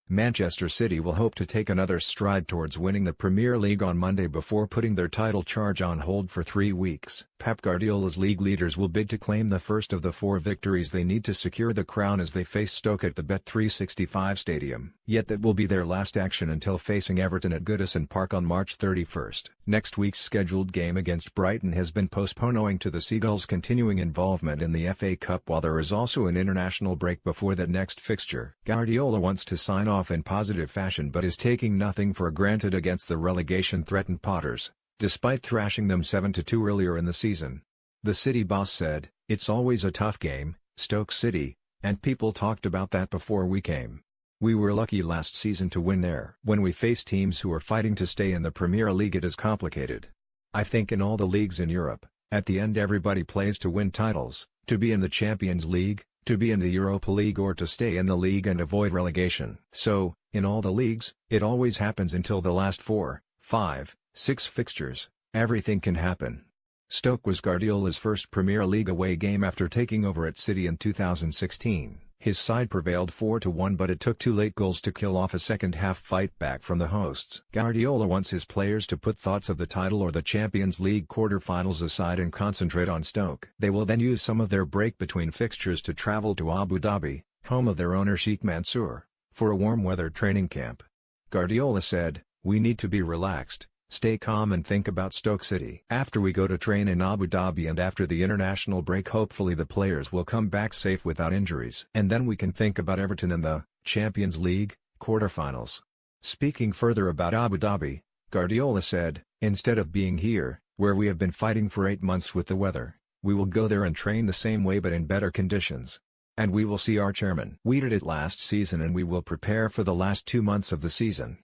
Manchester City will hope to take another stride towards winning the Premier League on Monday before putting their title charge on hold for 3 weeks. Pep Guardiola's league leaders will bid to claim the first of the 4 victories they need to secure the crown as they face Stoke at the Bet365 Stadium. Yet that will be their last action until facing Everton at Goodison Park on March 31st. Next week's scheduled game against Brighton has been postponed owing to the Seagulls' continuing involvement in the FA Cup, while there is also an international break before that next fixture. Guardiola wants to sign off in positive fashion but is taking nothing for granted against the relegation-threatened Potters, despite thrashing them 7-2 earlier in the season. The City boss said, "It's always a tough game, Stoke City, and people talked about that before we came. We were lucky last season to win there. When we face teams who are fighting to stay in the Premier League it is complicated. I think in all the leagues in Europe, at the end everybody plays to win titles, to be in the Champions League, to be in the Europa League or to stay in the league and avoid relegation. So, in all the leagues, it always happens until the last 4, 5, 6 fixtures, everything can happen." Stoke was Guardiola's first Premier League away game after taking over at City in 2016. His side prevailed 4-1 but it took 2 late goals to kill off a second-half fight back from the hosts. Guardiola wants his players to put thoughts of the title or the Champions League quarter-finals aside and concentrate on Stoke. They will then use some of their break between fixtures to travel to Abu Dhabi, home of their owner Sheikh Mansour, for a warm-weather training camp. Guardiola said, "We need to be relaxed, stay calm and think about Stoke City. After we go to train in Abu Dhabi and after the international break hopefully the players will come back safe without injuries. And then we can think about Everton in the Champions League quarter-finals." Speaking further about Abu Dhabi, Guardiola said, "Instead of being here, where we have been fighting for 8 months with the weather, we will go there and train the same way but in better conditions. And we will see our chairman. We did it last season and we will prepare for the last 2 months of the season.